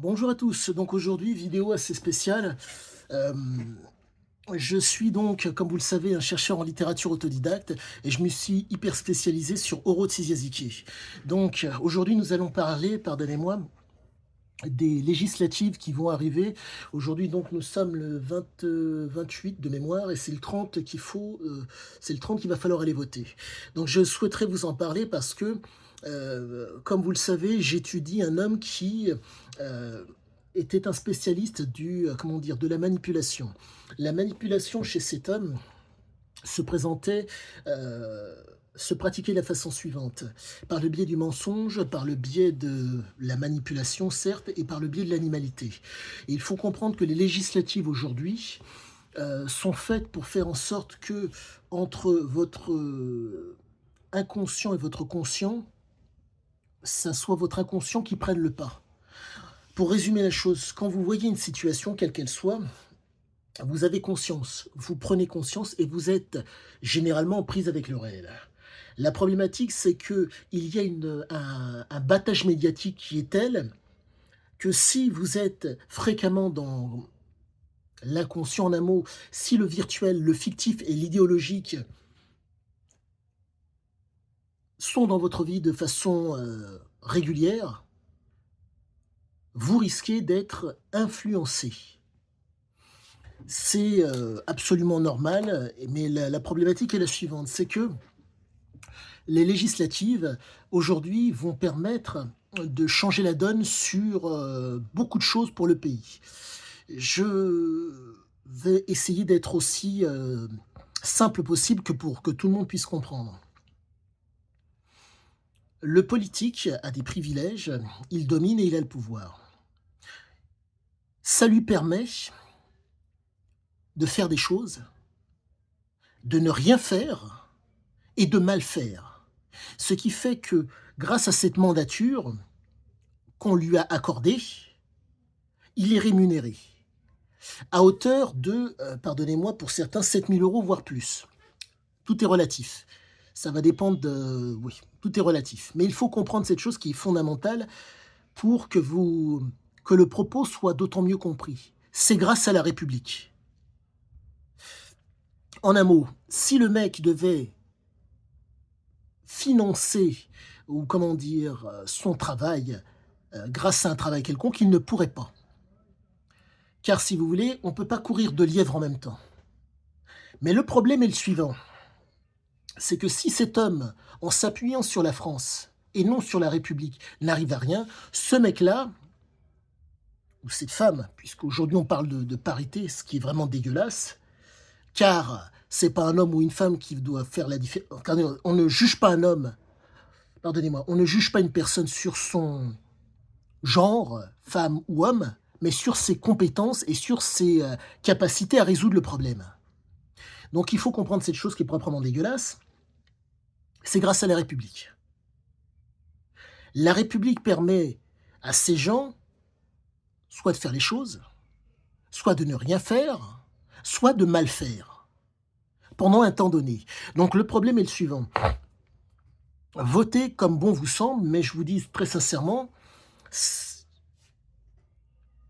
Bonjour à tous, donc aujourd'hui vidéo assez spéciale. Hem, je suis donc, comme vous le savez, un chercheur en littérature autodidacte et je me suis hyper spécialisé sur Orazio Yazici. Donc aujourd'hui nous allons parler, pardonnez-moi, des législatives qui vont arriver. Aujourd'hui donc nous sommes le 28 de mémoire et c'est le 30 qu'il va falloir aller voter. Donc je souhaiterais vous en parler parce que, comme vous le savez, j'étudie un homme qui, heu, était un spécialiste comment dire? De la manipulation. La manipulation chez cet homme se présentait, heu, se pratiquait de la façon suivante: par le biais du mensonge, par le biais de la manipulation certes et par le biais de l'animalité. Et il faut comprendre que les législatives aujourd'hui, sont faites pour faire en sorte que entre votre, inconscient et votre conscient, ça soit votre inconscient qui prenne le pas. Pour résumer la chose, quand vous voyez une situation quelle qu'elle soit, vous avez conscience, vous prenez conscience et vous êtes généralement en prise avec le réel. La problématique, c'est qu'il y a un battage médiatique qui est tel que si vous êtes fréquemment dans l'inconscient, en un mot, si le virtuel, le fictif et l'idéologique sont dans votre vie de façon régulière, vous risquez d'être influencé. C'est absolument normal, mais la problématique est la suivante, c'est que les législatives, aujourd'hui, vont permettre de changer la donne sur, beaucoup de choses pour le pays. Je vais essayer d'être aussi, simple possible que pour que tout le monde puisse comprendre. Le politique a des privilèges, il domine et il a le pouvoir. Ça lui permet de faire des choses, de ne rien faire et de mal faire. Ce qui fait que, grâce à cette mandature qu'on lui a accordée, il est rémunéré à hauteur de, pardonnez-moi, pour certains 7 000 €, voire plus. Tout est relatif. Ça va dépendre de oui, tout est relatif. Mais il faut comprendre cette chose qui est fondamentale pour que le propos soit d'autant mieux compris. C'est grâce à la République. En un mot, si le mec devait financer ou comment dire, son travail, grâce à un travail quelconque, il ne pourrait pas. Car si vous voulez, on ne peut pas courir 2 lièvres en même temps. Mais le problème est le suivant, c'est que si cet homme, en s'appuyant sur la France et non sur la République, n'arrive à rien, ce mec-là, ou cette femme, puisqu'aujourd'hui on parle de parité, ce qui est vraiment dégueulasse, car c'est pas un homme ou une femme qui doit faire la différence. On ne juge pas un homme, pardonnez-moi, on ne juge pas une personne sur son genre, femme ou homme, mais sur ses compétences et sur ses capacités à résoudre le problème. Donc il faut comprendre cette chose qui est proprement dégueulasse, c'est grâce à la République. La République permet à ces gens soit de faire les choses, soit de ne rien faire, soit de mal faire, pendant un temps donné. Donc le problème est le suivant: votez comme bon vous semble, mais je vous dis très sincèrement, c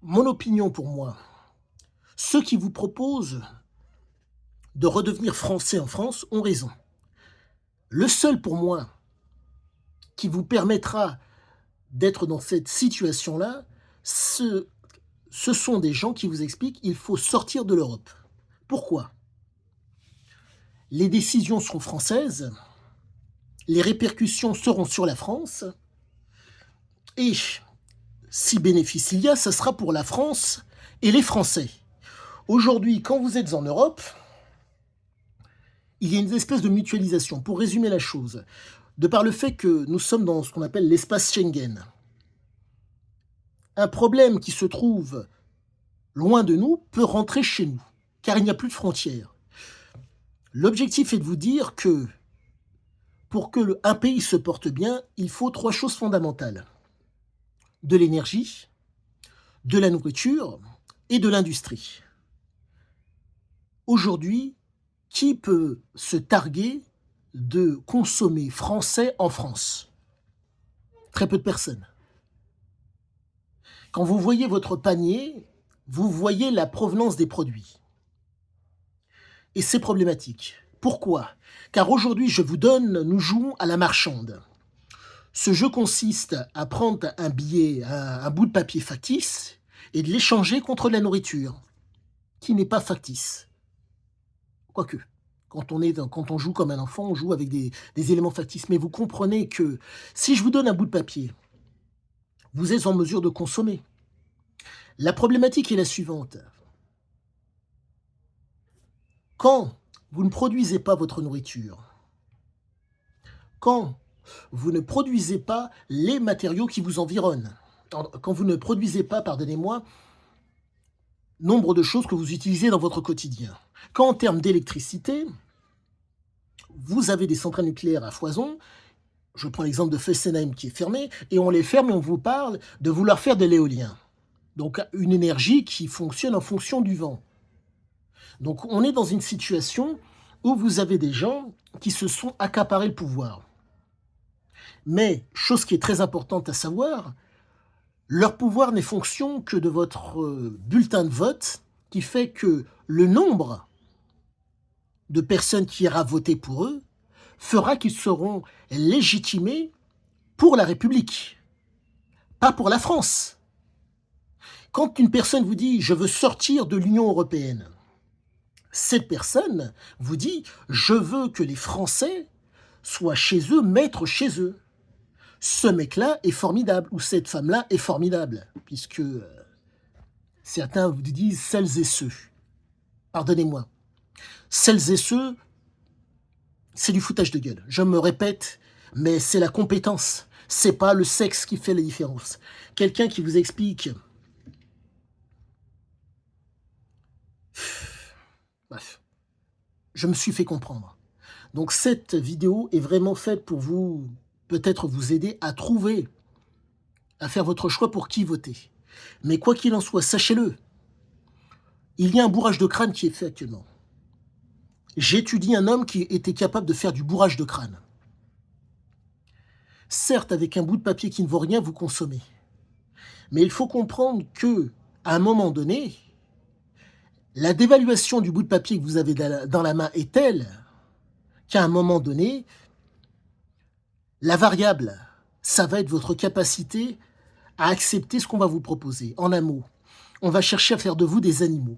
mon opinion pour moi, ceux qui vous proposent de redevenir français en France ont raison. Le seul pour moi qui vous permettra d'être dans cette situation-là, ce sont des gens qui vous expliquent: «Il faut sortir de l'Europe». Pourquoi? Les décisions seront françaises, les répercussions seront sur la France et si bénéfice il y a, ça sera pour la France et les Français. Aujourd'hui, quand vous êtes en Europe, il y a une espèce de mutualisation. Pour résumer la chose, de par le fait que nous sommes dans ce qu'on appelle l'espace Schengen, un problème qui se trouve loin de nous peut rentrer chez nous, car il n'y a plus de frontières. L'objectif est de vous dire que pour que un pays se porte bien, il faut 3 choses fondamentales: de l'énergie, de la nourriture et de l'industrie. Aujourd'hui, qui peut se targuer de consommer français en France? Très peu de personnes. Quand vous voyez votre panier, vous voyez la provenance des produits. Et c'est problématique. Pourquoi? Car aujourd'hui, je vous donne, nous jouons à la marchande. Ce jeu consiste à prendre un billet, un bout de papier factice et de l'échanger contre de la nourriture, qui n'est pas factice. Quoique, quand on joue comme un enfant, on joue avec des éléments factices. Mais vous comprenez que si je vous donne un bout de papier, vous êtes en mesure de consommer. La problématique est la suivante. Quand vous ne produisez pas votre nourriture, quand vous ne produisez pas les matériaux qui vous environnent, quand vous ne produisez pas, pardonnez-moi, nombre de choses que vous utilisez dans votre quotidien. Quand en termes d'électricité, vous avez des centrales nucléaires à foison, je prends l'exemple de Fessenheim qui est fermé, et on les ferme et on vous parle de vouloir faire de l'éolien. Donc une énergie qui fonctionne en fonction du vent. Donc on est dans une situation où vous avez des gens qui se sont accaparés le pouvoir. Mais, chose qui est très importante à savoir, leur pouvoir n'est fonction que de votre bulletin de vote, qui fait que le nombre de personnes qui ira voter pour eux fera qu'ils seront légitimés pour la République, pas pour la France. Quand une personne vous dit « je veux sortir de l'Union européenne », cette personne vous dit « je veux que les Français soient chez eux, maîtres chez eux ». Ce mec-là est formidable, ou cette femme-là est formidable, puisque certains vous disent celles et ceux. Pardonnez-moi. Celles et ceux, c'est du foutage de gueule. Je me répète, mais c'est la compétence. C'est pas le sexe qui fait la différence. Quelqu'un qui vous explique... Bref, je me suis fait comprendre. Donc cette vidéo est vraiment faite pour vous, peut-être vous aider à trouver, à faire votre choix pour qui voter. Mais quoi qu'il en soit, sachez-le, il y a un bourrage de crâne qui est fait actuellement. J'ai étudié un homme qui était capable de faire du bourrage de crâne. Certes, avec un bout de papier qui ne vaut rien, vous consommez. Mais il faut comprendre que, à un moment donné, la dévaluation du bout de papier que vous avez dans la main est telle qu'à un moment donné, la variable, ça va être votre capacité à accepter ce qu'on va vous proposer. En un mot, on va chercher à faire de vous des animaux.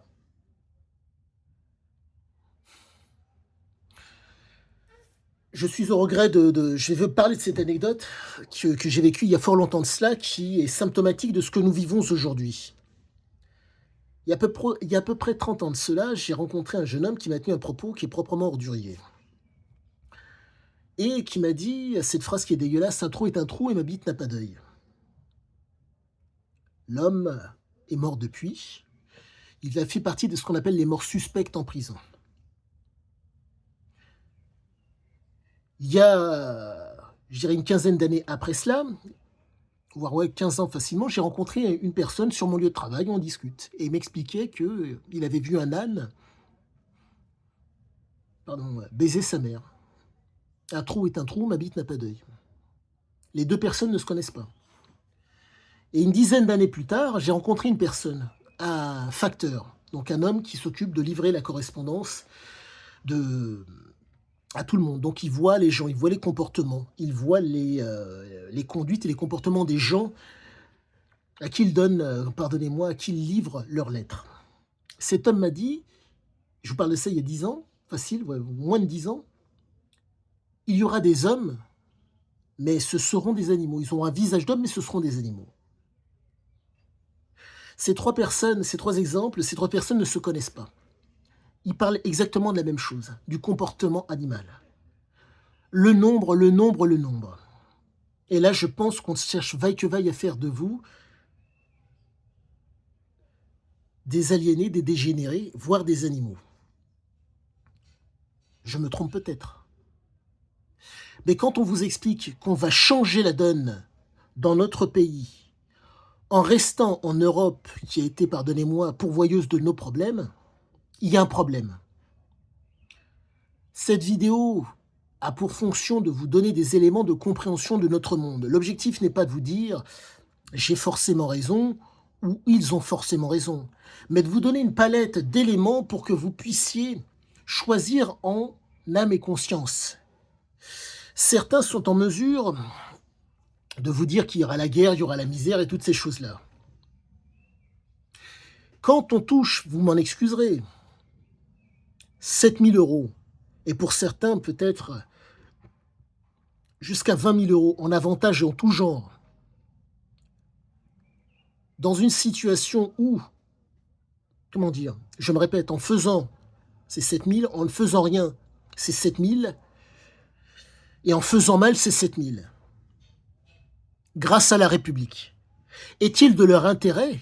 Je suis au regret je vais parler de cette anecdote que j'ai vécue il y a fort longtemps de cela, qui est symptomatique de ce que nous vivons aujourd'hui. Il y a à peu près 30 ans de cela, j'ai rencontré un jeune homme qui m'a tenu un propos qui est proprement ordurier. Et qui m'a dit cette phrase qui est dégueulasse: un trou est un trou et ma bite n'a pas d'œil. L'homme est mort depuis. Il a fait partie de ce qu'on appelle les morts suspectes en prison. Il y a, je dirais, une quinzaine d'années après cela, voire ouais, 15 ans facilement, j'ai rencontré une personne sur mon lieu de travail, on discute. Et il m'expliquait qu'il avait vu un âne baiser sa mère. Un trou est un trou, ma bite n'a pas d'œil. Les deux personnes ne se connaissent pas. Et une dizaine d'années plus tard, j'ai rencontré une personne, un facteur, donc un homme qui s'occupe de livrer la correspondance à tout le monde. Donc il voit les gens, il voit les comportements, il voit les conduites et les comportements des gens à qui il donne, pardonnez-moi, à qui il livre leurs lettres. Cet homme m'a dit, je vous parle de ça il y a 10 ans, facile, ouais, moins de 10 ans, il y aura des hommes, mais ce seront des animaux. Ils ont un visage d'homme, mais ce seront des animaux. Ces trois exemples, ces trois personnes ne se connaissent pas. Ils parlent exactement de la même chose, du comportement animal. Le nombre, le nombre, le nombre. Et là, je pense qu'on cherche vaille que vaille à faire de vous des aliénés, des dégénérés, voire des animaux. Je me trompe peut-être. Mais quand on vous explique qu'on va changer la donne dans notre pays, en restant en Europe, qui a été, pardonnez-moi, pourvoyeuse de nos problèmes, il y a un problème. Cette vidéo a pour fonction de vous donner des éléments de compréhension de notre monde. L'objectif n'est pas de vous dire « j'ai forcément raison » ou ils ont forcément raison, mais de vous donner une palette d'éléments pour que vous puissiez choisir en âme et conscience. Certains sont en mesure de vous dire qu'il y aura la guerre, il y aura la misère et toutes ces choses-là. Quand on touche, vous m'en excuserez, 7 000 €, et pour certains peut-être jusqu'à 20 000 € en avantages et en tout genre, dans une situation où, comment dire, je me répète, en faisant ces 7 000, en ne faisant rien, c'est 7 000, et en faisant mal, c'est 7 000, grâce à la République. Est-il de leur intérêt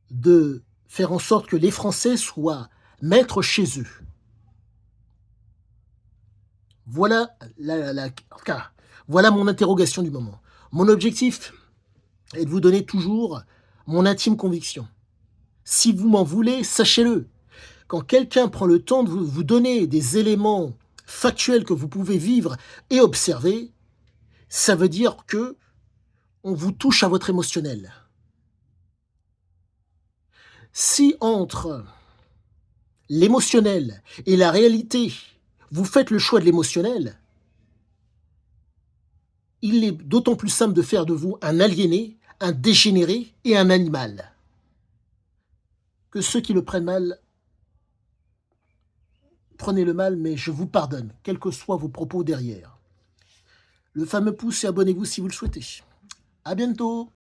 de faire en sorte que les Français soient maîtres chez eux? Voilà voilà mon interrogation du moment. Mon objectif est de vous donner toujours mon intime conviction. Si vous m'en voulez, sachez-le, quand quelqu'un prend le temps de vous donner des éléments factuels que vous pouvez vivre et observer, ça veut dire que on vous touche à votre émotionnel. Si entre l'émotionnel et la réalité, vous faites le choix de l'émotionnel, il est d'autant plus simple de faire de vous un aliéné, un dégénéré et un animal. Que ceux qui le prennent mal, prenez le mal, mais je vous pardonne, quels que soient vos propos derrière. Le fameux pouce et abonnez-vous si vous le souhaitez. À bientôt!